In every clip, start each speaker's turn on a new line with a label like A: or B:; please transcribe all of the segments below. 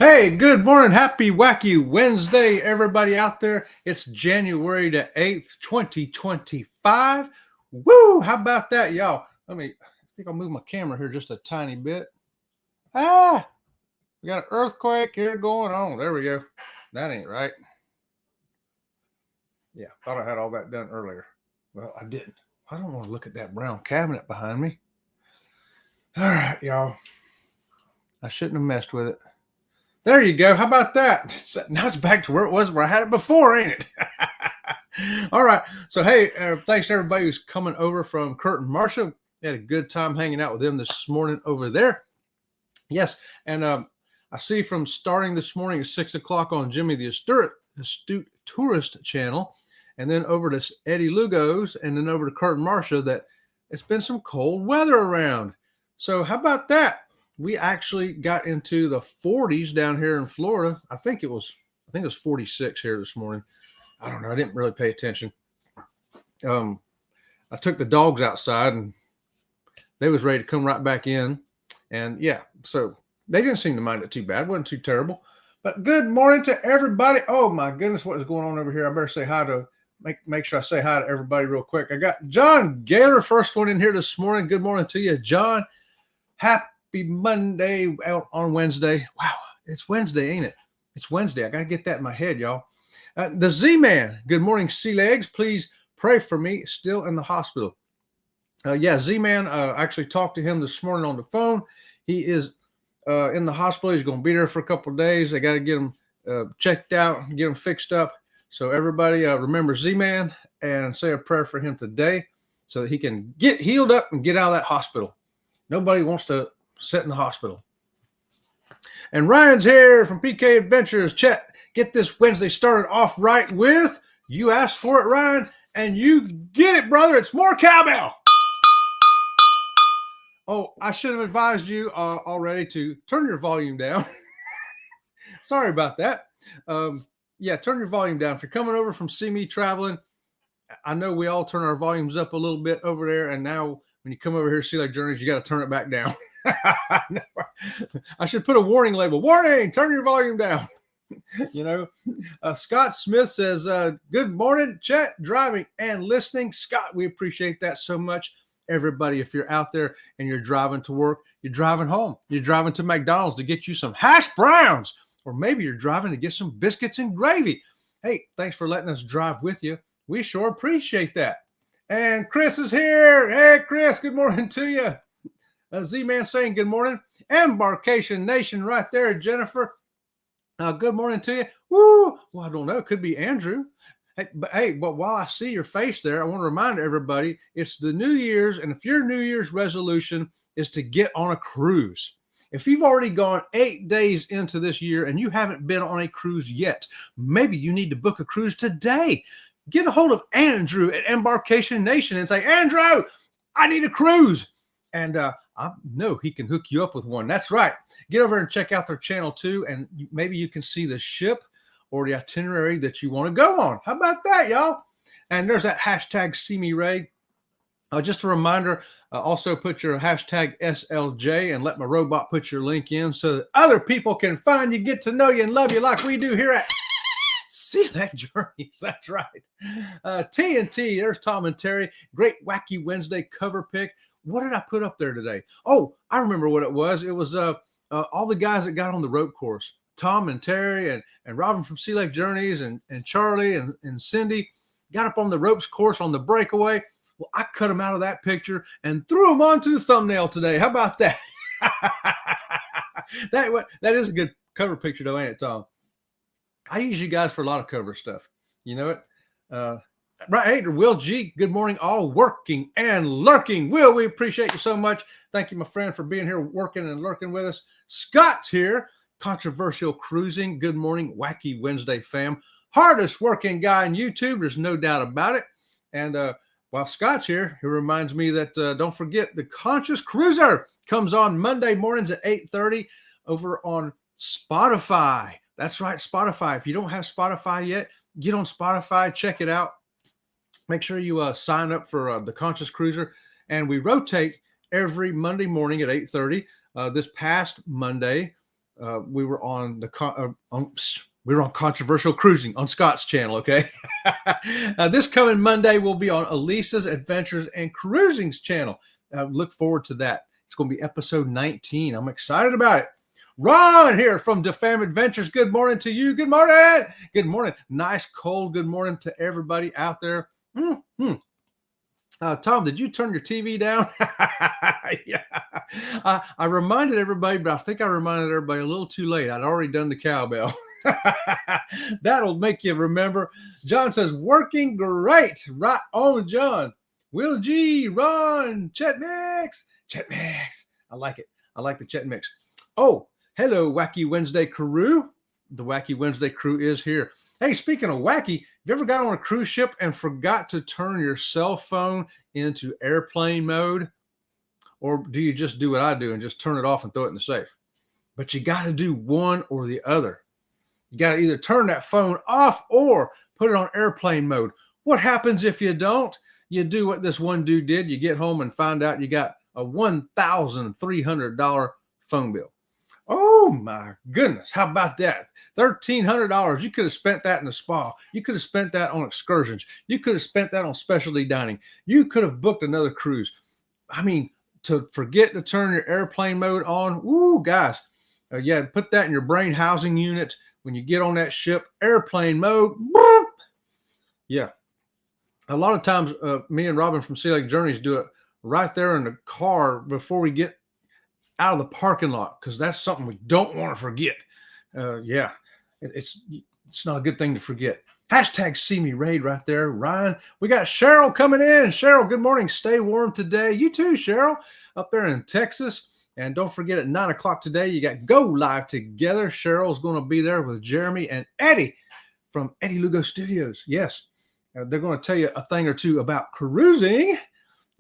A: Hey, good morning. Happy Wacky Wednesday, everybody out there. It's January the 8th, 2025. Woo! How about that, y'all? I think I'll move my camera here just a tiny bit. Ah, we got an earthquake here going on. There we go. That ain't right. Yeah, thought I had all that done earlier. Well, I didn't. I don't want to look at that brown cabinet behind me. All right, y'all. I shouldn't have messed with it. There you go. How about that? Now it's back to where it was where I had it before, ain't it? All right. So, hey, thanks to everybody who's coming over from Kurt and Marcia. We had a good time hanging out with them this morning over there. Yes. And I see from starting this morning at 6 o'clock on Jimmy the Astute Tourist channel, and then over to Eddie Lugo's, and then over to Kurt and Marcia, that it's been some cold weather around. So, how about that? We actually got into the 40s down here in Florida. I think it was 46 here this morning. I don't know. I didn't really pay attention. I took the dogs outside and they was ready to come right back in. And yeah, so they didn't seem to mind it too bad. It wasn't too terrible. But good morning to everybody. Oh my goodness, what is going on over here? I better say hi to make sure I say hi to everybody real quick. I got John Gaylor, first one in here this morning. Good morning to you, John. Happy Monday out on Wednesday. Wow, it's Wednesday, ain't it? It's Wednesday. I got to get that in my head, y'all. The Z-Man. Good morning, Sea Legs. Please pray for me. Still in the hospital. Yeah, Z-Man. Actually talked to him this morning on the phone. He is in the hospital. He's going to be there for a couple of days. They got to get him checked out, get him fixed up. So everybody remember Z-Man and say a prayer for him today so that he can get healed up and get out of that hospital. Nobody wants to sit in the hospital. And Ryan's here from PK Adventures. Chet, get this Wednesday started off right with, you asked for it, Ryan, and you get it, brother. It's more cowbell. Oh, I should have advised you already to turn your volume down. Sorry about that. Yeah, turn your volume down. If you're coming over from See Me Traveling, I know we all turn our volumes up a little bit over there, and now when you come over here to See Like Journeys, you got to turn it back down. I should put a warning label. Warning, turn your volume down. Scott Smith says, good morning, Chet, driving and listening. Scott, we appreciate that so much. Everybody, if you're out there and you're driving to work, you're driving home, you're driving to McDonald's to get you some hash browns, or maybe you're driving to get some biscuits and gravy. Hey, thanks for letting us drive with you. We sure appreciate that. And Chris is here. Hey, Chris, good morning to you. Z-Man saying good morning. Embarkation Nation right there, Jennifer. Good morning to you. Woo! Well, I don't know. It could be Andrew. But while I see your face there, I want to remind everybody it's the New Year's, and if your New Year's resolution is to get on a cruise, if you've already gone 8 days into this year and you haven't been on a cruise yet, maybe you need to book a cruise today. Get a hold of Andrew at Embarkation Nation and say, Andrew, I need a cruise. And I know he can hook you up with one. That's right. Get over and check out their channel too, and maybe you can see the ship or the itinerary that you want to go on. How about that, y'all? And there's that hashtag See Me Ray. Just a reminder, also put your hashtag SLJ and let my robot put your link in so that other people can find you, get to know you, and love you like we do here at See That Journeys. That's right. TNT, there's Tom and Terry. Great Wacky Wednesday cover pick. What did I put up there today? Oh, I remember what it was. It was all the guys that got on the rope course. Tom and Terry and Robin from Sea Lake Journeys and Charlie and Cindy got up on the ropes course on the breakaway. Well, I cut them out of that picture and threw them onto the thumbnail today. How about that? That is a good cover picture though, ain't it, Tom? I use you guys for a lot of cover stuff. You know it? Right, hey, Will G, good morning, all working and lurking. Will, we appreciate you so much. Thank you, my friend, for being here, working and lurking with us. Scott's here, controversial cruising. Good morning, Wacky Wednesday fam. Hardest working guy on YouTube, there's no doubt about it. And while Scott's here, he reminds me that don't forget the Conscious Cruiser comes on Monday mornings at 8:30 over on Spotify. That's right, Spotify. If you don't have Spotify yet, get on Spotify, check it out. Make sure you sign up for the Conscious Cruiser. And we rotate every Monday morning at 8:30. This past Monday, we were on we were on Controversial Cruising on Scott's channel. Okay, this coming Monday we'll be on Elisa's Adventures and Cruising's channel. Look forward to that. It's going to be episode 19. I'm excited about it. Ron here from DeFam Adventures. Good morning to you. Good morning. Good morning. Nice cold good morning to everybody out there. Tom, did you turn your TV down? Yeah. I reminded everybody, but I think I reminded everybody a little too late. I'd already done the cowbell. That'll make you remember. John says, working great. Right on, John. Will G, Ron, Chet Mix. Chet Mix. I like it. I like the Chet Mix. Oh, hello, Wacky Wednesday crew. The Wacky Wednesday crew is here. Hey, speaking of wacky, have you ever got on a cruise ship and forgot to turn your cell phone into airplane mode? Or do you just do what I do and just turn it off and throw it in the safe? But you got to do one or the other. You got to either turn that phone off or put it on airplane mode. What happens if you don't? You do what this one dude did. You get home and find out you got a $1,300 phone bill. Oh my goodness. How about that? $1,300. You could have spent that in a spa. You could have spent that on excursions. You could have spent that on specialty dining. You could have booked another cruise. I mean, to forget to turn your airplane mode on. Ooh, guys. Yeah, put that in your brain housing unit when you get on that ship. Airplane mode. Boop. Yeah. A lot of times, me and Robin from Sea Lake Journeys do it right there in the car before we get out of the parking lot, because that's something we don't want to forget. Yeah, it's not a good thing to forget. Hashtag See Me Raid right there, Ryan. We got Cheryl coming in. Cheryl, good morning. Stay warm today. You too, Cheryl, up there in Texas. And don't forget, at 9 o'clock today, you got Go Live Together. Cheryl's going to be there with Jeremy and Eddie from Eddie Lugo Studios. Yes, they're going to tell you a thing or two about cruising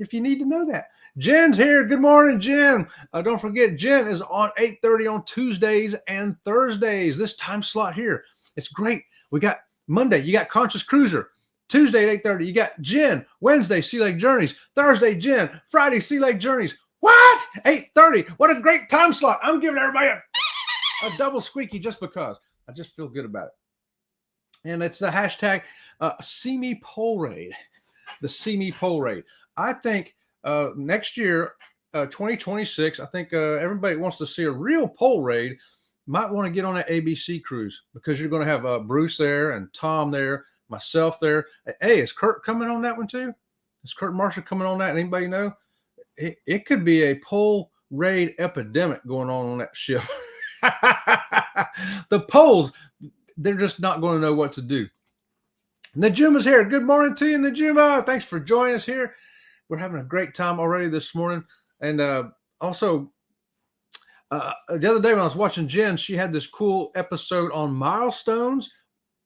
A: if you need to know that. Jen's here. Good morning, Jen. Don't forget, Jen is on 8:30 on Tuesdays and Thursdays. This time slot here. It's great. We got Monday, you got Conscious Cruiser. Tuesday at 8:30, you got Jen. Wednesday, Sea Lake Journeys. Thursday, Jen. Friday, Sea Lake Journeys. What? 8:30. What a great time slot. I'm giving everybody a double squeaky just because. I just feel good about it. And it's the hashtag See Me Pole Raid. The See Me Pole Raid. I think next year, 2026, I think everybody wants to see a real pole raid. Might want to get on that ABC cruise, because you're going to have Bruce there and Tom there, myself there. Hey, is Kurt coming on that one too? Is Kurt Marshall coming on that? Anybody know? It could be a pole raid epidemic going on that ship. The poles, they're just not going to know what to do. Najuma's here. Good morning to you, Najuma. Thanks for joining us here. We're having a great time already this morning. And also, the other day when I was watching Jen, she had this cool episode on milestones.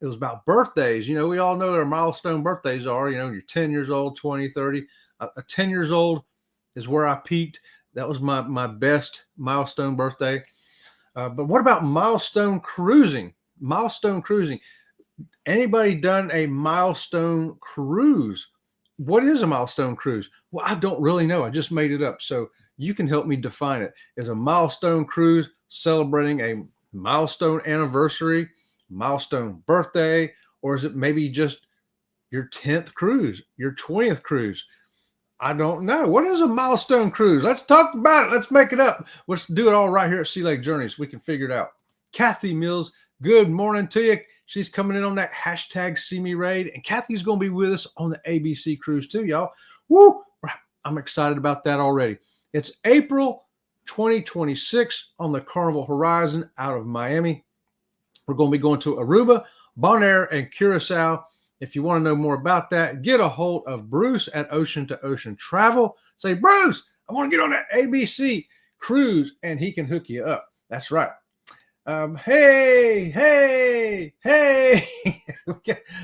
A: It was about birthdays. You know, we all know what our milestone birthdays are. You know, you're 10 years old, 20, 30. 10 years old is where I peaked. That was my best milestone birthday. But what about milestone cruising? Milestone cruising. Anybody done a milestone cruise? What is a milestone cruise? Well, I don't really know. I just made it up. So you can help me define it. Is a milestone cruise celebrating a milestone anniversary, milestone birthday, or is it maybe just your 10th cruise, your 20th cruise? I don't know. What is a milestone cruise? Let's talk about it. Let's make it up. Let's do it all right here at Sea Lake Journeys. We can figure it out. Kathy Mills, good morning to you. She's coming in on that hashtag See Me Raid. And Kathy's going to be with us on the ABC cruise too, y'all. Woo! I'm excited about that already. It's April 2026 on the Carnival Horizon out of Miami. We're going to be going to Aruba, Bonaire, and Curacao. If you want to know more about that, get a hold of Bruce at Ocean to Ocean Travel. Say, Bruce, I want to get on that ABC cruise, and he can hook you up. That's right. Hey.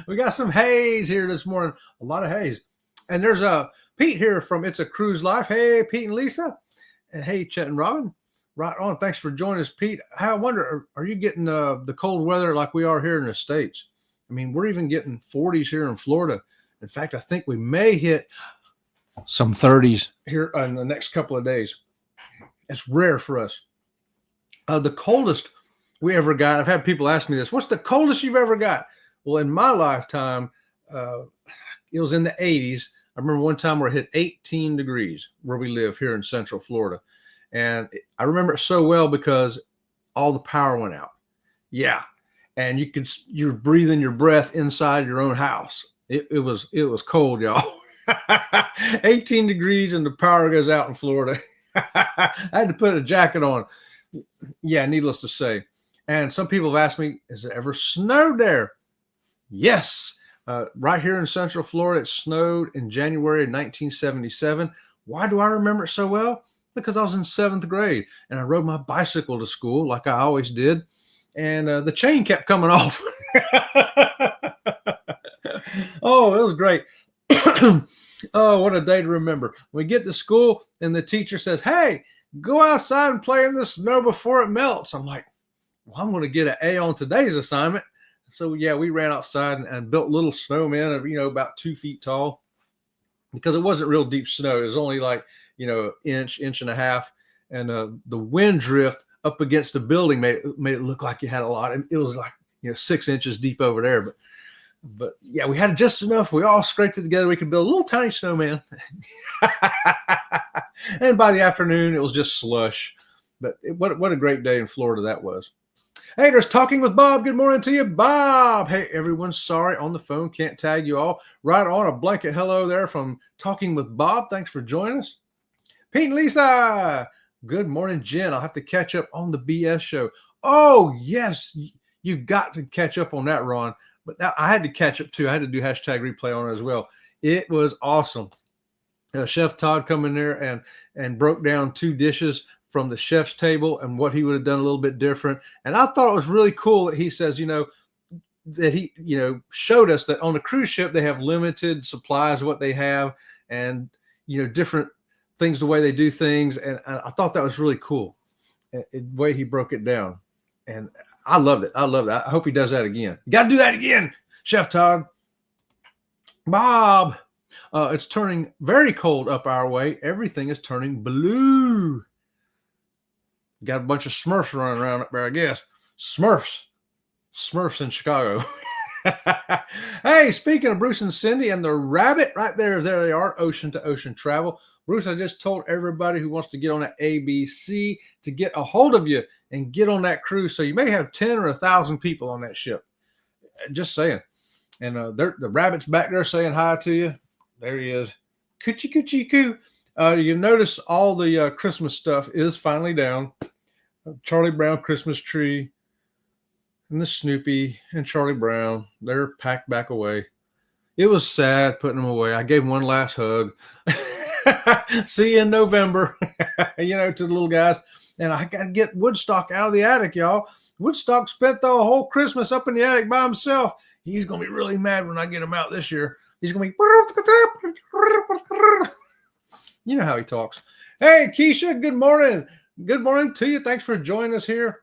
A: We got some haze here this morning. A lot of haze. And there's Pete here from It's a Cruise Life. Hey, Pete and Lisa. And hey, Chet and Robin. Right on. Thanks for joining us, Pete. I wonder, are you getting the cold weather like we are here in the States? I mean, we're even getting 40s here in Florida. In fact, I think we may hit some 30s here in the next couple of days. It's rare for us. The coldest we ever got, I've had people ask me this, what's the coldest you've ever got? Well, in my lifetime, it was in the 80s. I remember one time where it hit 18 degrees where we live here in Central Florida. And I remember it so well because all the power went out. Yeah. And you're breathing your breath inside your own house. It was cold, y'all. 18 degrees and the power goes out in Florida. I had to put a jacket on. Yeah, needless to say. And some people have asked me, has it ever snowed there? Yes. Right here in Central Florida, it snowed in January of 1977. Why do I remember it so well? Because I was in 7th grade and I rode my bicycle to school like I always did. And the chain kept coming off. Oh, it was great. Oh, what a day to remember. We get to school and the teacher says, hey, go outside and play in the snow before it melts. I'm like, well, I'm going to get an A on today's assignment. So, yeah, we ran outside and built little snowmen of, about 2 feet tall because it wasn't real deep snow. It was only like, inch and a half. And the wind drift up against the building made it look like you had a lot. It was like, 6 inches deep over there. But yeah, we had just enough. We all scraped it together. We could build a little tiny snowman. And by the afternoon, it was just slush. But what a great day in Florida that was. Hey, there's Talking with Bob. Good morning to you, Bob. Hey, everyone. Sorry, on the phone. Can't tag you all. Right on, a blanket hello there from Talking with Bob. Thanks for joining us. Pete and Lisa. Good morning, Jen. I'll have to catch up on the BS show. Oh, yes. You've got to catch up on that, Ron. But now I had to catch up too. I had to do hashtag replay on it as well. It was awesome. Chef Todd come in there and broke down 2 dishes from the chef's table and what he would have done a little bit different. And I thought it was really cool that he says, that he, showed us that on the cruise ship, they have limited supplies of what they have and, different things, the way they do things. And I thought that was really cool, the way he broke it down. And I loved it. I hope he does that again. You got to do that again, Chef Todd. Bob, it's turning very cold up our way. Everything is turning blue. Got a bunch of Smurfs running around up there, I guess. Smurfs in Chicago. Hey, speaking of Bruce and Cindy and the rabbit, right there they are, ocean to ocean travel. Bruce, I just told everybody who wants to get on that ABC to get a hold of you and get on that cruise. So you may have 10 or 1,000 people on that ship. Just saying. And the rabbit's back there saying hi to you. There he is. Coochie, coochie, coo. You notice all the Christmas stuff is finally down. Charlie Brown Christmas tree and the Snoopy and Charlie Brown, they're packed back away. It was sad putting them away. I gave them one last hug. See you in November, to the little guys. And I got to get Woodstock out of the attic, y'all. Woodstock spent the whole Christmas up in the attic by himself. He's going to be really mad when I get him out this year. He's going to be... You know how he talks. Hey, Keisha, good morning. Good morning to you. Thanks for joining us here.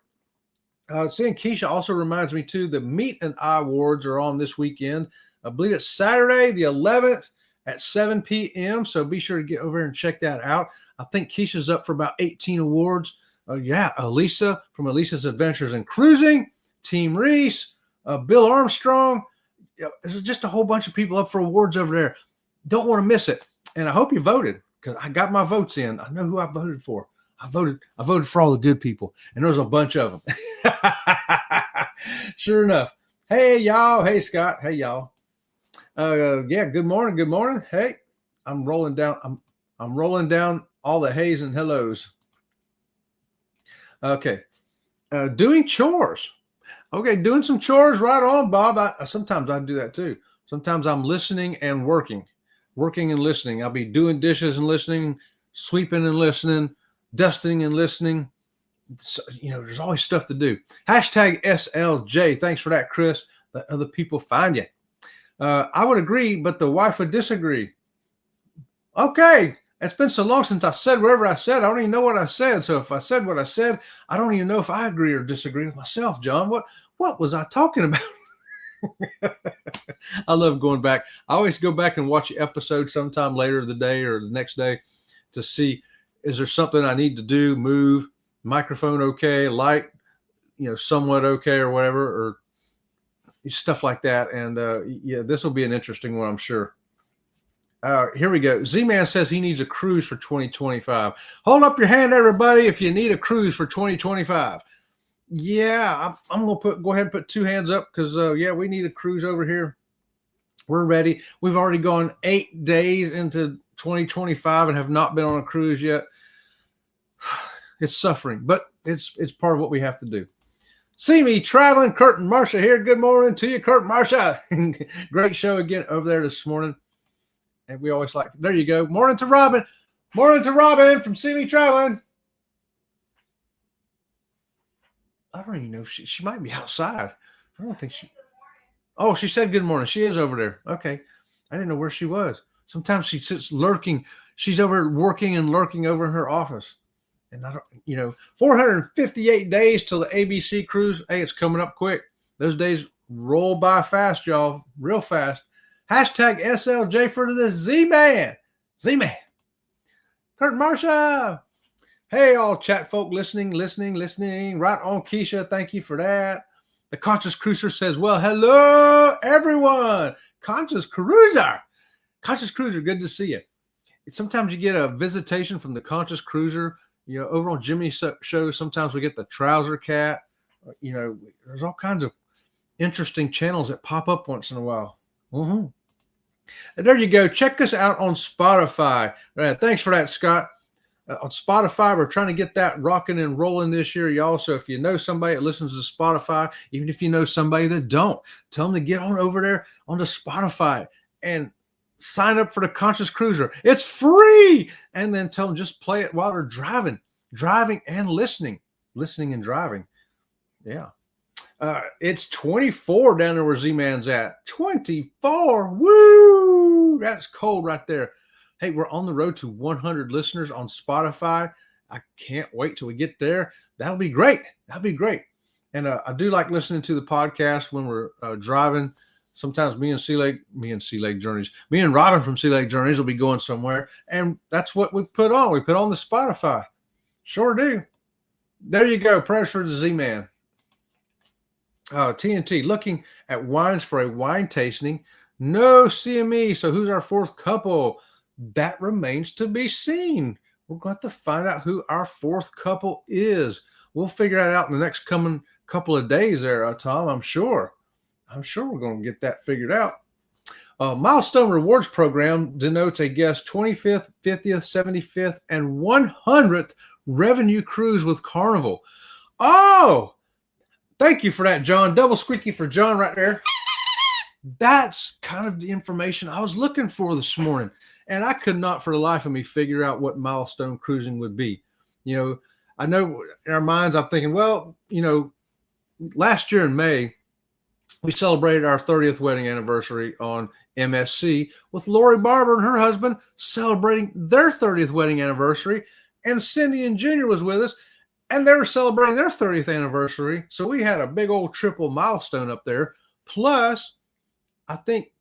A: Seeing Keisha also reminds me, too, the Meet and Eye Awards are on this weekend. I believe it's Saturday, the 11th at 7 p.m. So be sure to get over and check that out. I think Keisha's up for about 18 awards. Elisa from Elisa's Adventures in Cruising, Team Reese, Bill Armstrong. There's just a whole bunch of people up for awards over there. Don't want to miss it. And I hope you voted because I got my votes in. I know who I voted for. I voted for all the good people, and there's a bunch of them. Sure enough. Hey, y'all. Hey, Scott. Hey, y'all. Good morning. Good morning. Hey, I'm rolling down. I'm rolling down all the hays and hellos. Okay. Doing chores. Okay, doing some chores. Right on, Bob. Sometimes I do that too. Sometimes I'm listening and working and listening. I'll be doing dishes and listening, sweeping and listening, dusting and listening. So, there's always stuff to do. Hashtag SLJ. Thanks for that, Chris. Let other people find you. I would agree, but the wife would disagree. Okay. It's been so long since I said whatever I said. I don't even know what I said. So if I said what I said, I don't even know if I agree or disagree with myself, John. What was I talking about? I love going back. I always go back and watch the episode sometime later of the day or the next day to see, is there something I need to do, move? microphone okay, light, somewhat okay or whatever, or stuff like that. And yeah, this will be an interesting one, I'm sure. Here we go. Z-Man says he needs a cruise for 2025. Hold up your hand, everybody, if you need a cruise for 2025. Yeah, I'm gonna go ahead and put two hands up because yeah, we need a cruise over here. We're ready. We've already gone 8 days into 2025 and have not been on a cruise yet. It's suffering, but it's part of what we have to do. See me traveling, Kurt and Marsha here. Good morning to you, Kurt and Marsha. Great show again over there this morning. And we always like, there you go. Morning to Robin. Morning to Robin from See Me Traveling. I don't even know if she might be outside. I don't think she. Oh, she said good morning. She is over there. Okay. I didn't know where she was. Sometimes she sits lurking. She's over working and lurking over in her office. And I don't, 458 days till the ABC cruise. Hey, it's coming up quick. Those days roll by fast, y'all. Real fast. Hashtag SLJ for the Z-Man. Z-Man. Kurt Marsha. Hey, all chat folk listening. Right on, Keisha. Thank you for that. The Conscious Cruiser says, well, hello, everyone. Conscious Cruiser. Conscious Cruiser, good to see you. Sometimes you get a visitation from the Conscious Cruiser. Over on Jimmy's show, sometimes we get the Trouser Cat. There's all kinds of interesting channels that pop up once in a while. Mm-hmm. And there you go. Check us out on Spotify. Thanks for that, Scott. On Spotify, we're trying to get that rocking and rolling this year, y'all. So if you know somebody that listens to Spotify, even if you know somebody that don't, tell them to get on over there onto Spotify and sign up for the Conscious Cruiser. It's free. And then tell them just play it while they're driving and listening and driving. Yeah. It's 24 down there where Z-Man's at. 24. Woo! That's cold right there. Hey, we're on the road to 100 listeners on Spotify. I can't wait till we get there. That'll be great. And I do like listening to the podcast when we're driving. Sometimes me and Robin from Sea Lake Journeys will be going somewhere. And that's what we put on. We put on the Spotify. Sure do. There you go. Prayers for the Z-Man. TNT, looking at wines for a wine tasting. No CME. So who's our fourth couple? That remains to be seen. We're going to have to find out who our fourth couple is. We'll figure that out in the next coming couple of days there, Tom, I'm sure. We're going to get that figured out. Milestone Rewards Program denotes a guest 25th, 50th, 75th, and 100th revenue cruise with Carnival. Oh, thank you for that, John. Double squeaky for John right there. That's kind of the information I was looking for this morning. And I could not for the life of me figure out what milestone cruising would be. I know in our minds, I'm thinking, well, last year in May, we celebrated our 30th wedding anniversary on MSC with Lori Barber and her husband celebrating their 30th wedding anniversary. And Cindy and Junior was with us, and they were celebrating their 30th anniversary. So we had a big old triple milestone up there. Plus, I think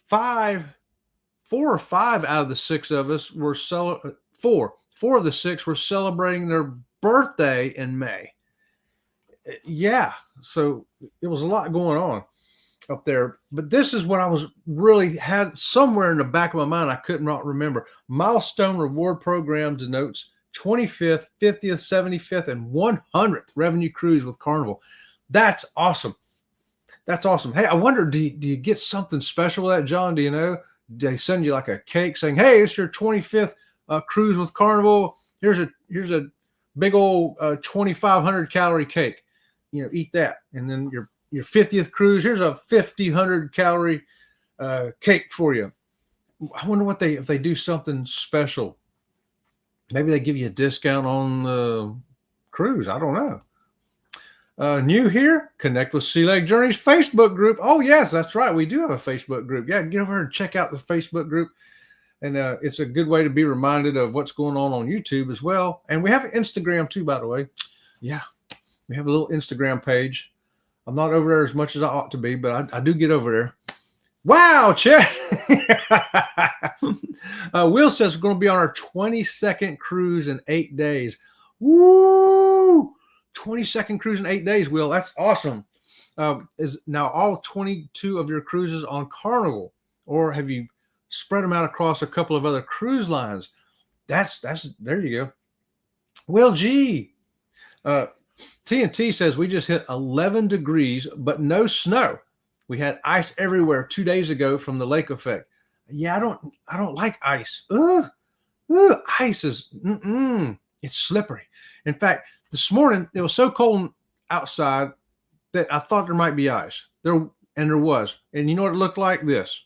A: 4 or 5 out of the 6 of us were four of the 6 were celebrating their birthday in May. Yeah, so it was a lot going on up there. But this is what I was really had somewhere in the back of my mind. I couldn't remember. Milestone Reward Program denotes 25th, 50th, 75th, and 100th revenue cruise with Carnival. That's awesome. Hey, I wonder, do you get something special with that, John? Do you know? They send you like a cake saying, hey, it's your 25th cruise with Carnival. Here's a big old 2,500 calorie cake. Eat that. And then your 50th cruise, here's a 1,500 calorie cake for you. I wonder if they do something special. Maybe they give you a discount on the cruise. I don't know. New here, connect with Sea Lake Journeys Facebook group. Oh, yes, that's right. We do have a Facebook group. Yeah, get over and check out the Facebook group. And it's a good way to be reminded of what's going on YouTube as well. And we have an Instagram too, by the way. Yeah, we have a little Instagram page. I'm not over there as much as I ought to be, but I do get over there. Wow, Chet. Will says we're going to be on our 22nd cruise in 8 days. Woo! 22nd cruise in 8 days, Will. That's awesome. Is now all 22 of your cruises on Carnival, or have you spread them out across a couple of other cruise lines? That's there you go. Will G. TNT says we just hit 11 degrees, but no snow. We had ice everywhere 2 days ago from the lake effect. Yeah, I don't like ice. Ugh, ice is it's slippery. In fact, this morning it was so cold outside that I thought there might be ice. There was. And you know what it looked like? This.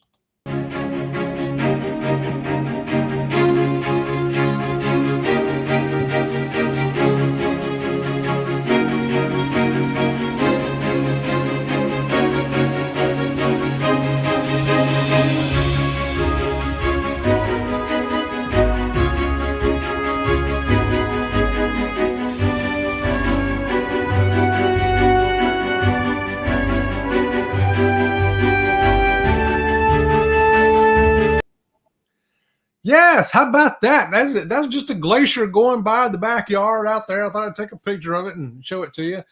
A: Yes, how about that? That was just a glacier going by the backyard out there. I thought I'd take a picture of it and show it to you.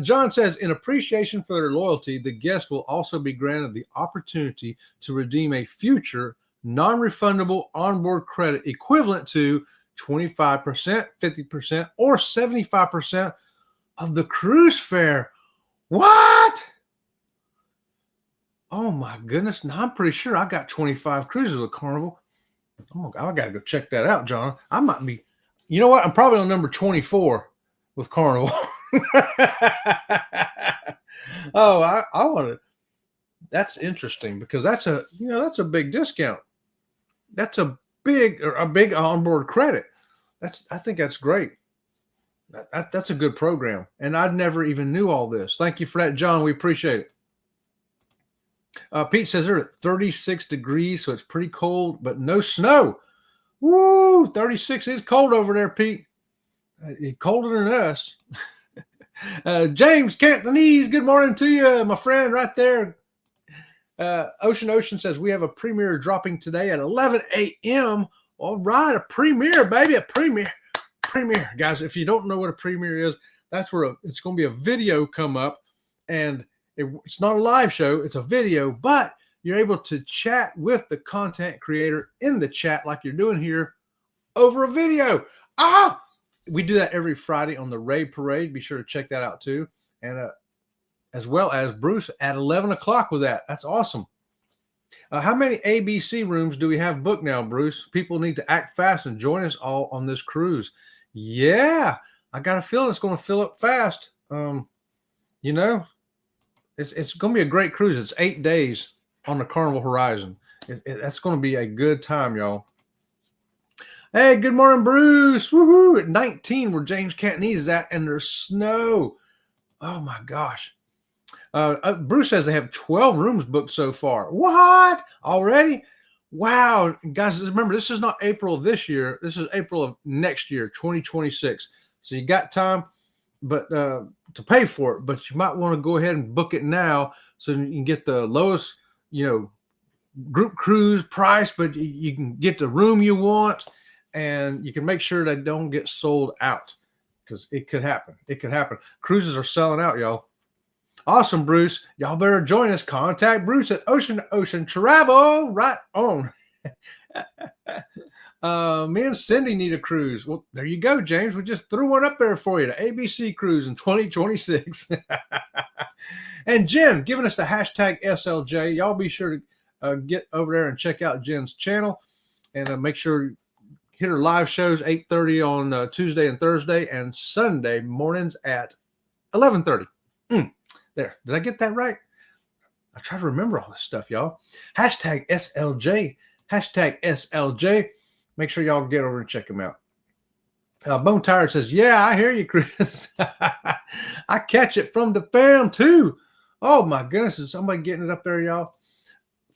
A: John says, in appreciation for their loyalty, the guest will also be granted the opportunity to redeem a future non-refundable onboard credit equivalent to 25%, 50%, or 75% of the cruise fare. What? Oh my goodness. Now I'm pretty sure I got 25 cruises with Carnival. Oh, I got to go check that out, John. I might be, you know what? I'm probably on number 24 with Carnival. Oh, I want to, that's interesting because that's that's a big discount. That's a big onboard credit. I think that's great. That's a good program. And I never even knew all this. Thank you for that, John. We appreciate it. Pete says they're at 36 degrees, so it's pretty cold, but no snow. Woo! 36 is cold over there, Pete. Colder than us. James Cantonese, good morning to you, my friend, right there. Ocean says we have a premiere dropping today at 11 a.m. All right, a premiere, baby, a premiere. Guys, if you don't know what a premiere is, that's where it's going to be a video come up, and it's not a live show, it's a video, but you're able to chat with the content creator in the chat like you're doing here over a video. We do that every Friday on the Raid Parade. Be sure to check that out too. And as well as Bruce at 11 o'clock with that. That's awesome. How many ABC rooms do we have booked now, Bruce? People need to act fast and join us all on this cruise. Yeah, I got a feeling it's going to fill up fast. It's going to be a great cruise. It's 8 days on the Carnival Horizon. That's going to be a good time, y'all. Hey, good morning, Bruce. Woohoo! At 19, where James Cantonese is at, and there's snow. Oh, my gosh. Bruce says they have 12 rooms booked so far. What? Already? Wow. Guys, remember, this is not April of this year. This is April of next year, 2026. So you got time to pay for it, but you might want to go ahead and book it now so you can get the lowest, group cruise price, but you can get the room you want, and you can make sure they don't get sold out because it could happen. It could happen. Cruises are selling out, y'all. Awesome, Bruce. Y'all better join us. Contact Bruce at Ocean Travel. Right on. Me and Cindy need a cruise. Well, there you go, James. We just threw one up there for you, the ABC cruise in 2026. And Jen giving us the hashtag SLJ. Y'all be sure to get over there and check out Jen's channel, and make sure you hit her live shows 8:30 on Tuesday and Thursday, and Sunday mornings at 11:30. There. Did I get that right? I try to remember all this stuff, y'all. Hashtag SLJ. Hashtag SLJ. Make sure y'all get over and check them out. Bone Tired says, yeah, I hear you, Chris. I catch it from the fam, too. Oh, my goodness. Is somebody getting it up there, y'all?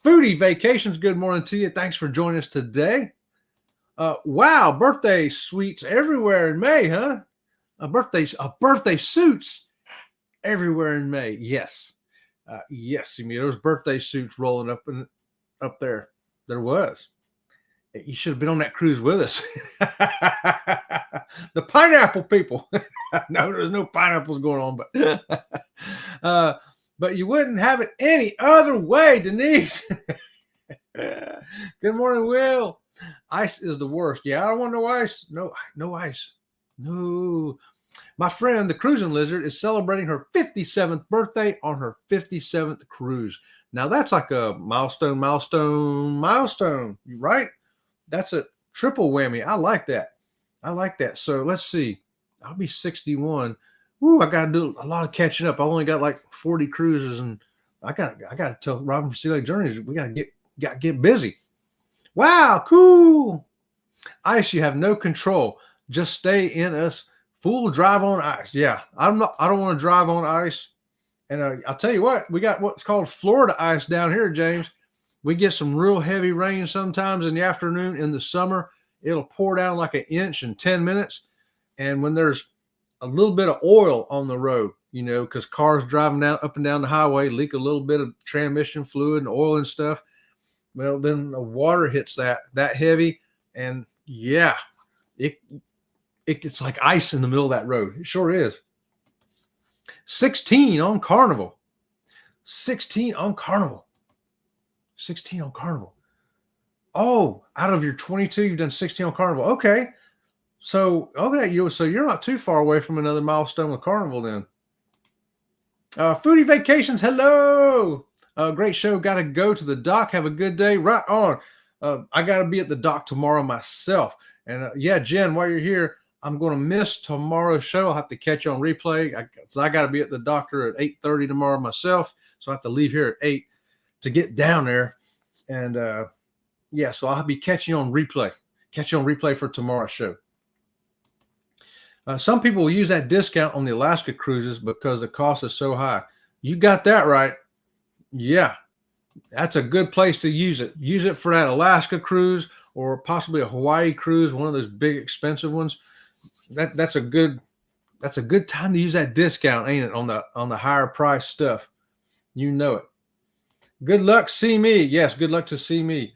A: Foodie Vacations, good morning to you. Thanks for joining us today. Wow, birthday suites everywhere in May, huh? Birthday suits everywhere in May. Yes. Yes, I mean, there was birthday suits rolling up there. There was. You should have been on that cruise with us. The pineapple people. No, there's no pineapples going on, but you wouldn't have it any other way, Denise. Good morning, Will. Ice is the worst. Yeah, I don't want no ice. No ice. No. My friend, the cruising lizard, is celebrating her 57th birthday on her 57th cruise. Now that's like a milestone, right? That's a triple whammy. I like that. So let's see. I'll be 61. Woo, I got to do a lot of catching up. I only got like 40 cruises, and I got to tell Robin from Sea Lake Journeys, we got to get busy. Wow, cool. Ice, you have no control. Just stay in us. Full drive on ice. Yeah, I don't want to drive on ice. And I'll tell you what, we got what's called Florida ice down here, James. We get some real heavy rain sometimes in the afternoon in the summer. It'll pour down like an inch in 10 minutes. And when there's a little bit of oil on the road, because cars driving up and down the highway leak a little bit of transmission fluid and oil and stuff. Well, then the water hits that heavy, and yeah, it's like ice in the middle of that road. It sure is. 16 on Carnival. 16 on Carnival. 16 on Carnival. Oh, out of your 22, you've done 16 on Carnival. Okay. So you're not too far away from another milestone with Carnival then. Foodie Vacations, hello. Great show. Got to go to the dock. Have a good day. Right on. I got to be at the dock tomorrow myself. And yeah, Jen, while you're here, I'm going to miss tomorrow's show. I'll have to catch you on replay. I got to be at the doctor at 8:30 tomorrow myself. So I have to leave here at 8 to get down there. And so I'll be catching you on replay. Catch you on replay for tomorrow's show. Some people will use that discount on the Alaska cruises because the cost is so high. You got that right. Yeah, that's a good place to use it. Use it for that Alaska cruise or possibly a Hawaii cruise, one of those big expensive ones. That's a good time to use that discount, ain't it? On the higher price stuff. You know it. Good luck, see me. Yes, good luck to see me.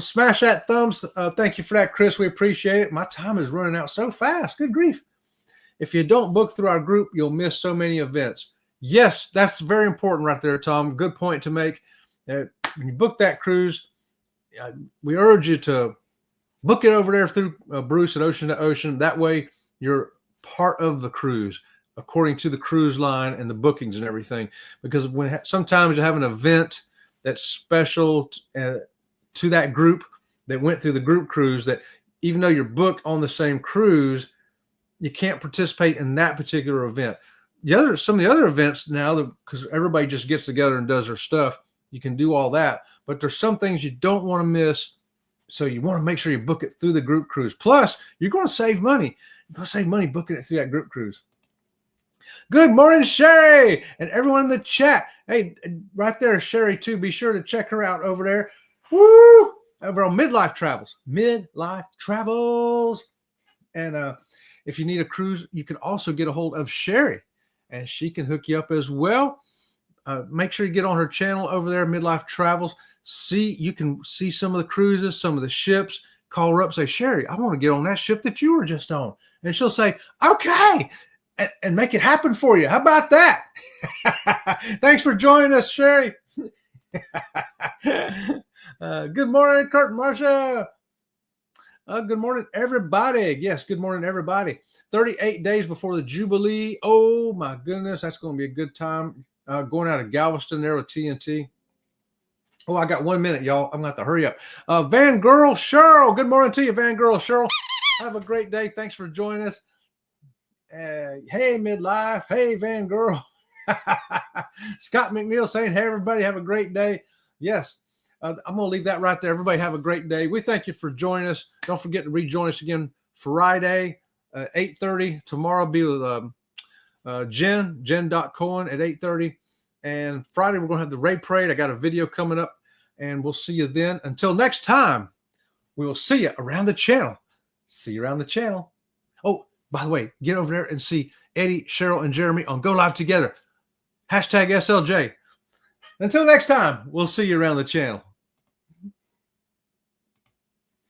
A: Smash that thumbs. Thank you for that, Chris. We appreciate it. My time is running out so fast. Good grief. If you don't book through our group, you'll miss so many events. Yes, that's very important right there, Tom. Good point to make. When you book that cruise, we urge you to book it over there through Bruce at Ocean to Ocean. That way you're part of the cruise according to the cruise line and the bookings and everything. Because sometimes you have an event that's special to that group that went through the group cruise, that even though you're booked on the same cruise, you can't participate in that particular event. Some of the other events now, because everybody just gets together and does their stuff, you can do all that. But there's some things you don't want to miss. So you want to make sure you book it through the group cruise. Plus, you're going to save money. You're going to save money booking it through that group cruise. Good morning, Sherry, and everyone in the chat. Hey, right there, Sherry, too. Be sure to check her out over there. Woo! Over on Midlife Travels. Midlife Travels. And if you need a cruise, you can also get a hold of Sherry, and she can hook you up as well. Make sure you get on her channel over there, Midlife Travels. You can see some of the cruises, some of the ships. Call her up, say, Sherry, I want to get on that ship that you were just on. And she'll say, okay, and make it happen for you. How about that? Thanks for joining us, Sherry. Good morning, Kurt and Marsha. Good morning, everybody. Yes, good morning, everybody. 38 days before the Jubilee. Oh, my goodness. That's going to be a good time. Going out of Galveston there with TNT. Oh, I got 1 minute, y'all. I'm going to have to hurry up. Van Girl Cheryl. Good morning to you, Van Girl Cheryl. Have a great day. Thanks for joining us. Hey, Midlife. Hey, Van Girl. Scott McNeil saying, hey, everybody, have a great day. Yes. I'm going to leave that right there. Everybody have a great day. We thank you for joining us. Don't forget to rejoin us again Friday, 8:30. Tomorrow will be with Jen.Cohen at 8:30. And Friday, we're going to have the Ray Parade. I got a video coming up, and we'll see you then. Until next time, we will see you around the channel. See you around the channel. Oh, by the way, get over there and see Eddie, Cheryl, and Jeremy on Go Live Together. #SLJ. Until next time, we'll see you around the channel.